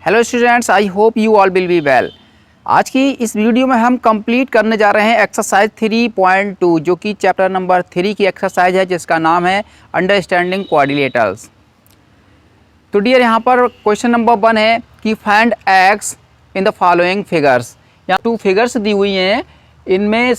Hello students, I hope you all will be well. आज की इस वीडियो में हम कंप्लीट करने जा रहे हैं एक्सरसाइज 3.2 जो कि चैप्टर नंबर 3 की एक्सरसाइज है, जिसका नाम है अंडरस्टैंडिंग कोऑर्डिनेटर्स। तो डियर, यहाँ पर क्वेश्चन नंबर 1 है कि find x in the following figures. यहाँ 2 फिगर्स दी हुई हैं, इनमें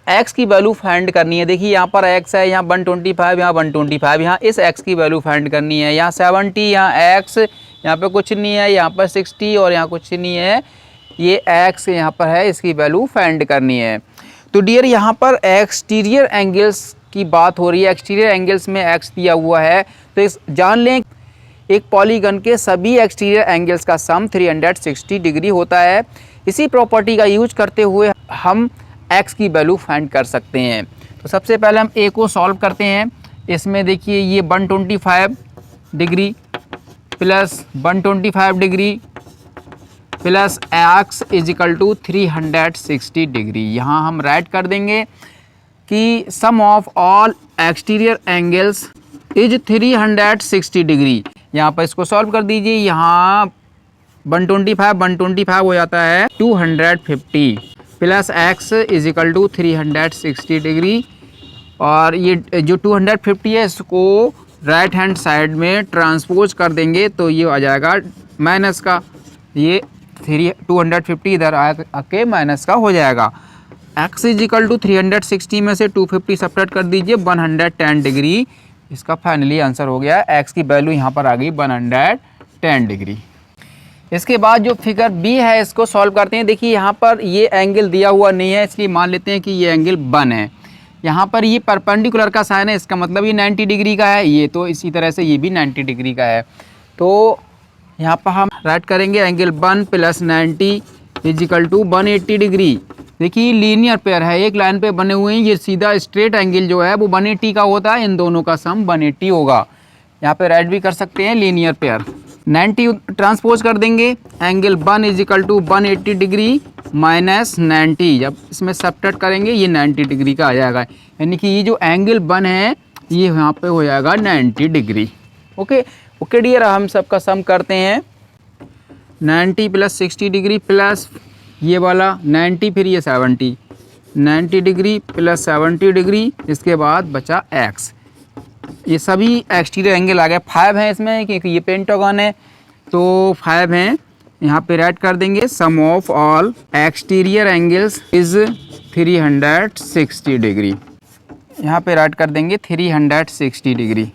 एक्स की वैल्यू फाइंड करनी है। देखिए यहाँ पर एक्स है, यहाँ 125, यहाँ 125, यहाँ इस एक्स की वैल्यू फाइंड करनी है। यहाँ 70, यहाँ एक्स, यहाँ पे कुछ नहीं है, यहाँ पर 60 और यहाँ कुछ नहीं है, ये एक्स यहाँ पर है, इसकी वैल्यू फाइंड करनी है। तो डियर, यहाँ पर एक्सटीरियर एंगल्स की बात हो रही है। एक्सटीरियर एंगल्स में एक्स दिया हुआ है, तो इस जान लें एक पॉलीगन के सभी एक्सटीरियर एंगल्स का सम 360 डिग्री होता है। इसी प्रॉपर्टी का यूज करते हुए हम एक्स की वैल्यू फाइंड कर सकते हैं। तो सबसे पहले हम ए को सॉल्व करते हैं। इसमें देखिए ये 125 degree plus 125 degree plus x is equal to 360 degree. यहाँ हम राइट कर देंगे कि sum of all exterior angles is 360 degree. यहाँ पर इसको सॉल्व कर दीजिए। यहाँ 125 हो जाता है 250 plus x is equal to 360 degree, और ये जो 250 है इसको राइट हैंड साइड में ट्रांसपोज कर देंगे तो ये आ जाएगा माइनस का। ये 250 इधर आके माइनस का हो जाएगा। एक्स इज इक्वल टू 360 में से 250 सब्ट्रैक्ट कर दीजिए, 110 डिग्री इसका फाइनली आंसर हो गया। एक्स की वैल्यू यहाँ पर आ गई 110 डिग्री। इसके बाद जो फिगर बी है इसको सॉल्व करते हैं। देखिए यहाँ पर ये एंगल दिया हुआ नहीं है, इसलिए मान लेते हैं कि ये एंगल 1 है। यहाँ पर ये परपेंडिकुलर का साइन है, इसका मतलब ये 90 डिग्री का है। ये तो इसी तरह से ये भी 90 डिग्री का है। तो यहाँ पर हम राइट करेंगे angle 1 plus 90 is equal to 180 degree. देखिए लीनियर पेयर है, एक लाइन पे बने हुए हैं। ये सीधा स्ट्रेट एंगल जो है वो 180 का होता है, इन दोनों का सम 180 होगा। यहाँ पे राइट भी कर सकते हैं लीनियर पेयर। 90 ट्रांसपोज कर देंगे, angle 1 is equal to 180 degree minus 90। जब इसमें सब्ट्रैक्ट करेंगे ये 90 डिग्री का आ जाएगा, यानी कि ये जो एंगल 1 है ये यहाँ पे हो जाएगा 90 डिग्री। ओके डियर, हम सबका सम करते हैं। 90 प्लस 60 डिग्री प्लस ये वाला 90, फिर ये 70, 90 डिग्री प्लस 70 डिग्री, इसके बाद बचा एक्स। ये सभी एक्सटीरियर एंगल आ गए। 5 हैं इसमें क्योंकि ये पेंटागन है, तो 5 हैं। यहाँ पे राइट कर देंगे sum of all exterior angles is 360 degree. यहाँ पे राइट कर देंगे 360 degree.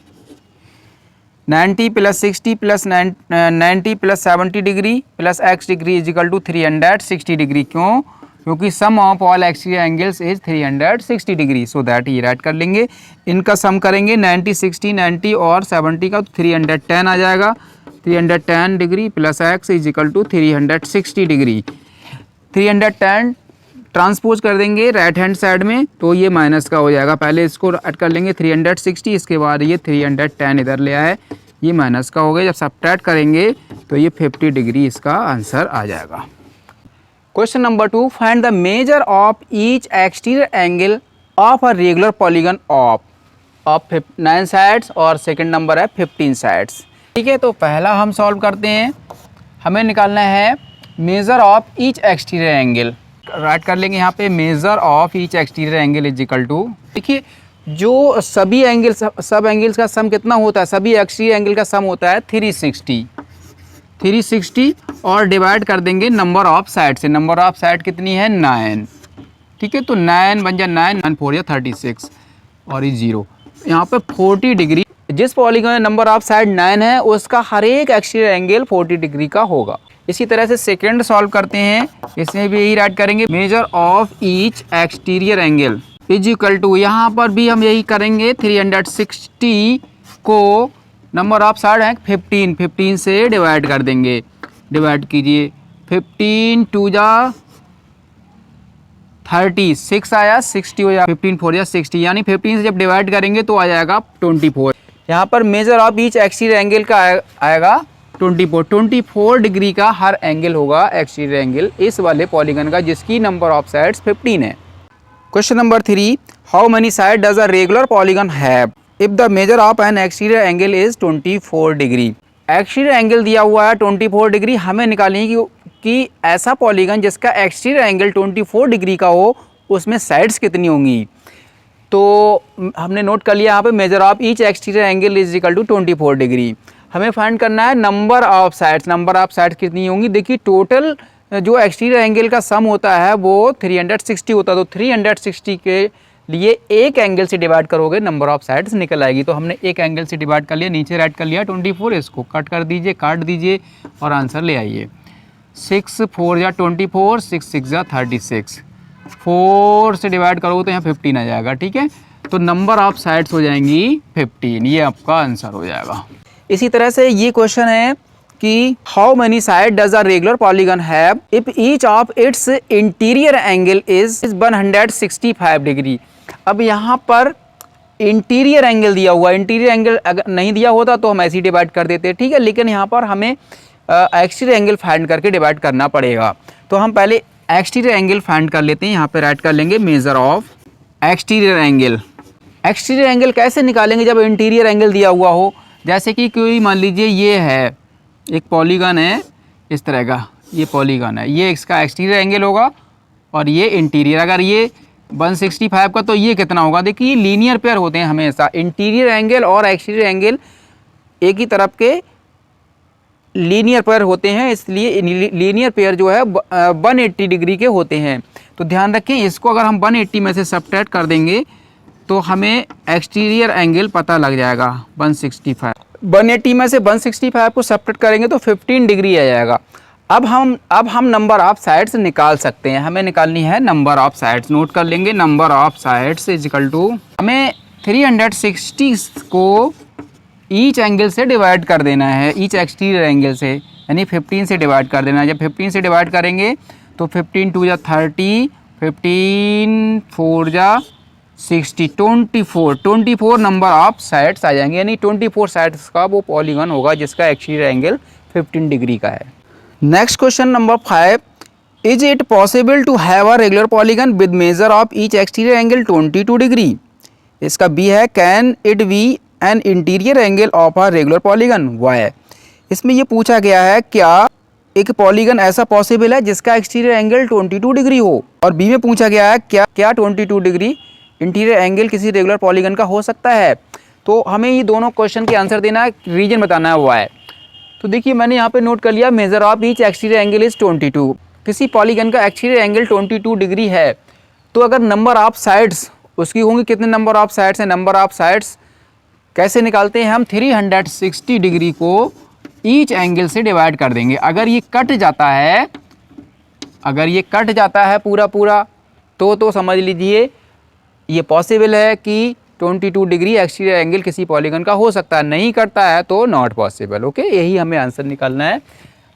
90 plus 60 plus 90 plus 70 degree plus x degree is equal to 360 degree. क्यों? क्योंकि sum of all exterior angles is 360 degree. So that ये राइट कर लेंगे। इनका सम करेंगे 90 60 90 और 70 का, तो 310 आ जाएगा। 310 degree plus x is equal to 360 degree. 310 transpose कर देंगे राइट हैंड साइड में, तो ये माइनस का हो जाएगा। पहले इसको ऐड कर लेंगे 360, इसके बाद ये 310 इधर ले आए, ये माइनस का हो गया। जब सब्ट्रैक्ट करेंगे तो ये 50 डिग्री इसका आंसर आ जाएगा। Question number 2, find the measure of each exterior angle of a regular polygon of 9 sides, और सेकंड नंबर है 15 साइड्स। ठीक है, तो पहला हम सॉल्व करते हैं। हमें निकालना है measure of each exterior angle. Write कर लेंगे यहाँ पे measure of each exterior angle is equal to, देखिए जो सभी एंगल्स सब एंगल्स का सम कितना होता है, सभी एक्सटीरियर एंगल का सम होता है 360 और डिवाइड कर देंगे नंबर ऑफ साइड से। नंबर ऑफ साइड कितनी है? 9। ठीक है, तो 9 बन जाए 9, 9 4 या 36 और ये 0। यहाँ पे 40 डिग्री, जिस पॉलीगन में नंबर ऑफ साइड 9 है उसका हर एक एक्सटीरियर एंगल 40 डिग्री का होगा। इसी तरह से सेकंड सॉल्व करते हैं। इसमें भी यही राइट करेंगे, measure of each exterior angle is equal to, यहाँ पर भी हम यही करेंगे। 360 को नंबर ऑफ साइड है 15 से डिवाइड कर देंगे। डिवाइड कीजिए, 15 2 जा 36 आया, 60 हो जाएगा, 15 4 या 60, यानी 15 से जब डिवाइड करेंगे तो आ जाएगा 24। यहाँ पर major of each exterior angle का आएगा 24 डिग्री का हर एंगल होगा एक्सटीरियर एंगल इस वाले पॉलीगन का, जिसकी नंबर ऑफ साइड्स 15 है। Question number 3, how many side does a regular polygon have if the measure of N exterior angle is 24 degree. Exterior angle दिया हुआ है 24 डिग्री, हमें निकालनी है कि ऐसा पॉलीगन जिसका एक्सटीरियर एंगल 24 डिग्री का हो उसमें साइड्स कितनी होंगी। तो हमने नोट कर लिया यहाँ पे measure of each exterior angle is equal to 24 degree. हमें फाइंड करना है number of sides. Number of sides कितनी होंगी, देखिए टोटल जो एक्सटीरियर एंगल का सम होता है वो 360 होता है, तो 360 के लिए एक एंगल से डिवाइड करोगे नंबर ऑफ साइड्स निकल आएगी। तो हमने एक एंगल से डिवाइड कर लिया, नीचे राइट कर लिया 24, इसको कट कर दीजिए, काट दीजिए और आंसर ले आइए। 6 4 जा 24, 6 6 जा 36, 4 से डिवाइड करोगे तो यहाँ 15 आ जाएगा। ठीक है, तो नंबर ऑफ साइड्स हो जाएंगी 15, ये आपका आंसर हो जाएगा। इसी तरह से ये क्वेश्चन है कि how many side does a regular polygon have if each of its interior angle is 165 degree. अब यहाँ पर इंटीरियर एंगल दिया हुआ है, इंटीरियर एंगल अगर नहीं दिया होता तो हम ऐसे ही डिवाइड कर देते, ठीक है, लेकिन यहाँ पर हमें एक्सटीरियर एंगल फाइंड करके डिवाइड करना पड़ेगा। तो हम पहले एक्सटीरियर एंगल फाइंड कर लेते हैं, यहाँ पे राइट कर लेंगे measure of exterior angle. Exterior angle कैसे निकालेंगे जब इंटीरियर एंगल दिया हुआ हो। जैसे कि कोई मान लीजिए ये है एक पॉलीगन है इस तरह का, ये पॉलीगन है, ये इसका एक्सटीरियर एंगल होगा और ये इंटीरियर। अगर ये 165 का तो ये कितना होगा, देखिए लीनियर पेयर होते हैं हमेशा, इंटीरियर एंगल और एक्सटीरियर एंगल एक ही तरफ के लीनियर पेयर होते हैं, इसलिए लीनियर पेयर जो है 180 डिग्री के होते हैं। तो ध्यान रखें, इसको अगर हम 180 में से सब्ट्रैक्ट कर देंगे तो हमें एक्सटीरियर एंगल पता लग जाएगा 165। 180 में से 165 को सब्ट्रैक्ट करेंगे तो 15 डिग्री आ जाएगा। अब हम नंबर ऑफ साइड्स निकाल सकते हैं, हमें निकालनी है नंबर ऑफ साइड्स। नोट कर लेंगे number of sides is equal to, हमें 360 को ईच एंगल से डिवाइड कर देना है, ईच एक्सटीरियर एंगल से, यानी 15 से डिवाइड कर देना है। जब 15 से डिवाइड करेंगे तो 15 2 जा 30, 15 4 जा 60, 24 नंबर ऑफ साइड्स आ जाएंगे, यानी 24 साइड्स का वो पॉलीगन होगा जिसका एक्सटीरियर एंगल 15 डिग्री का है। Next question number 5, is it possible to have a regular polygon with measure of each exterior angle 22 degree. इसका बी है, can it be an interior angle of a regular polygon, why. इसमें ये पूछा गया है क्या एक पॉलीगन ऐसा पॉसिबल है जिसका एक्सटीरियर एंगल 22 डिग्री हो, और बी में पूछा गया है क्या 22 डिग्री इंटीरियर एंगल किसी रेगुलर पॉलीगन का हो सकता है। तो हमें ये दोनों क्वेश्चन के आंसर देना है, रीजन बताना है वाई। तो देखिए मैंने यहाँ पे नोट कर लिया major of each exterior angle is 22। किसी पॉलीगन का एक्सटीरियर एंगल 22 डिग्री है, तो अगर नंबर ऑफ साइड्स उसकी होंगी, कितने नंबर ऑफ साइड्स हैं, नंबर ऑफ साइड्स कैसे निकालते हैं हम, 360 डिग्री को ईच एंगल से डिवाइड कर देंगे। अगर ये कट जाता है पूरा तो समझ लीजिए ये पॉसिबल है कि 22 डिग्री एक्सटीरियर एंगल किसी पॉलीगन का हो सकता है, नहीं करता है तो नॉट पॉसिबल। ओके, यही हमें आंसर निकालना है।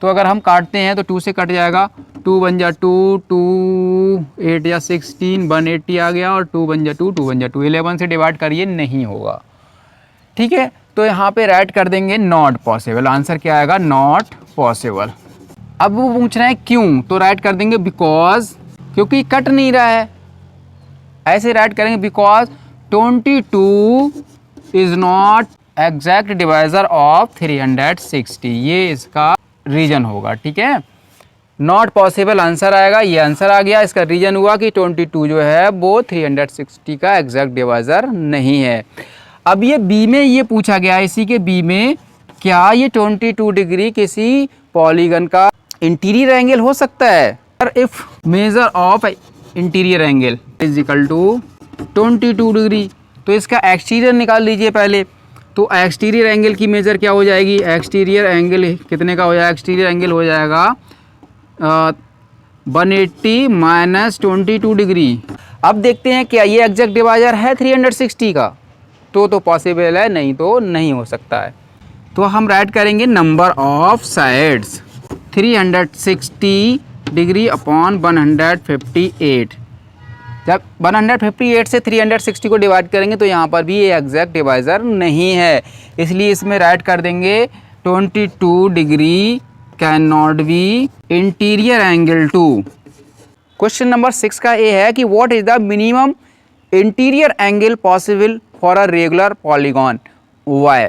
तो अगर हम काटते हैं तो 2 से कट जाएगा, 2 1 जा 2, 2 8 या 16, 180 आ गया, और 2 1 जा 2, 2 1 जा 2, 11 से डिवाइड करिए नहीं होगा। ठीक है, तो यहाँ पे राइट कर देंगे नॉट पॉसिबल। आंसर क्या आएगा, नॉट पॉसिबल। अब वो पूछ रहे हैं क्यों, तो राइट कर देंगे बिकॉज, क्योंकि कट नहीं रहा है। ऐसे राइट करेंगे because 22 is not exact divisor of 360, ये इसका रीजन होगा। ठीक है, नॉट पॉसिबल आंसर आएगा, ये आंसर आ गया। इसका रीजन हुआ कि 22 जो है वो 360 का एग्जैक्ट डिवाइजर नहीं है। अब ये बी में ये पूछा गया है, इसी के बी में, क्या ये 22 डिग्री किसी पॉलीगन का इंटीरियर एंगल हो सकता है। If measure of interior angle is equal to 22 degree, तो इसका एक्सटीरियर निकाल लीजिए पहले। तो एक्सटीरियर एंगल की मेजर क्या हो जाएगी, एक्सटीरियर एंगल कितने का हो जाएगा, एक्सटीरियर एंगल हो जाएगा 180 माइनस 22 डिग्री। अब देखते हैं क्या ये एग्जैक्ट डिवाइजर है 360 का, तो पॉसिबल है, नहीं तो नहीं हो सकता है। तो हम राइट करेंगे number of sides 360 degree upon 158। जब 158 से 360 को डिवाइड करेंगे तो यहाँ पर भी ये एग्जैक्ट डिवाइजर नहीं है, इसलिए इसमें राइट कर देंगे 22 degree can not be interior angle too. Question number 6 का ये है कि what is the minimum interior angle possible for a regular polygon, why.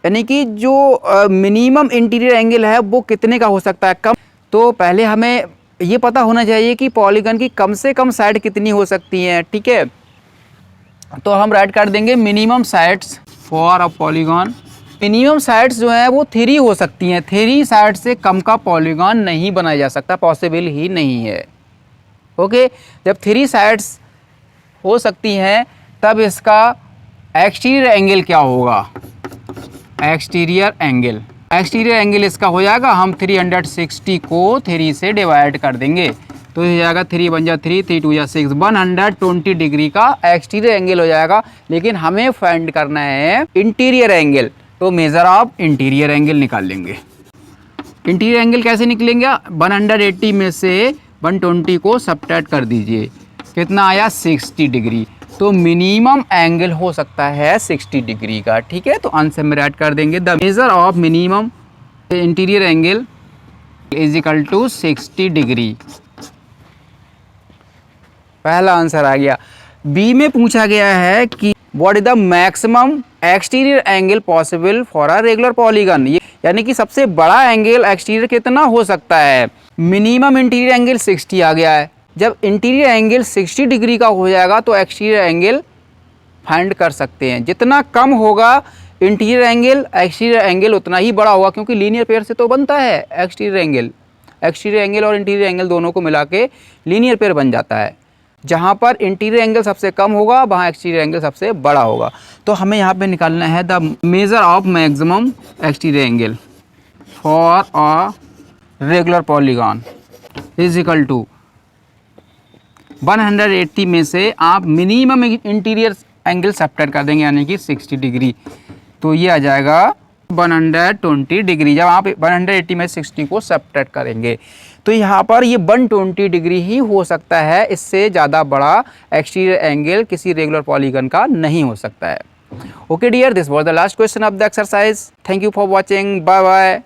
यानी कि जो मिनिमम इंटीरियर एंगल है वो कितने का हो सकता है, कम। तो पहले हमें ये पता होना चाहिए कि पॉलीगन की कम से कम साइड कितनी हो सकती हैं, ठीक है। तो हम राइट कर देंगे minimum sides for a polygon. Minimum sides जो है वो 3 हो सकती हैं, 3 साइड से कम का पॉलीगॉन नहीं बनाया जा सकता, पॉसिबल ही नहीं है। ओके, जब 3 साइड्स हो सकती हैं तब इसका एक्सटीरियर एंगल क्या होगा, एक्सटीरियर एंगल इसका हो जाएगा, हम 360 को 3 से डिवाइड कर देंगे तो ये जाएगा 3 × 1 = 3, 3 × 2 = 6, 120 डिग्री का एक्सटीरियर एंगल हो जाएगा। लेकिन हमें फाइंड करना है इंटीरियर एंगल, तो मेजर ऑफ इंटीरियर एंगल निकाल लेंगे। इंटीरियर एंगल कैसे निकलेंगे, 180 में से 120 को सब्ट्रैक्ट कर दीजिए, कितना आया 60 डिग्री। तो मिनिमम एंगल हो सकता है 60 डिग्री का, ठीक है। तो आंसर में राइट कर देंगे the measure of minimum interior angle is equal to 60 degree. पहला आंसर आ गया। बी में पूछा गया है कि what is the maximum exterior angle possible for a regular polygon, यानी कि सबसे बड़ा एंगल एक्सटीरियर कितना हो सकता है। मिनिमम इंटीरियर एंगल 60 आ गया है, जब इंटीरियर एंगल 60 डिग्री का हो जाएगा तो एक्सटीरियर एंगल फाइंड कर सकते हैं। जितना कम होगा इंटीरियर एंगल, एक्सटीरियर एंगल उतना ही बड़ा होगा, क्योंकि लीनियर पेयर से तो बनता है एक्सटीरियर एंगल और इंटीरियर एंगल दोनों को मिला के लीनियर पेयर बन जाता है। जहाँ पर इंटीरियर एंगल सबसे कम होगा वहाँ एक्सटीरियर एंगल सबसे बड़ा होगा। तो हमें यहाँ पे निकालना है the measure of maximum exterior angle for a regular polygon is equal to 180 में से आप मिनिमम इंटीरियर एंगल सब्ट्रैक्ट कर देंगे, यानी कि 60 डिग्री। तो ये आ जाएगा 120 डिग्री। जब आप 180 में 60 को सब्ट्रैक्ट करेंगे तो यहाँ पर ये 120 डिग्री ही हो सकता है, इससे ज़्यादा बड़ा एक्सटीरियर एंगल किसी रेगुलर पॉलीगन का नहीं हो सकता है। Okay dear, this was the last question of the exercise. Thank you for watching, bye bye.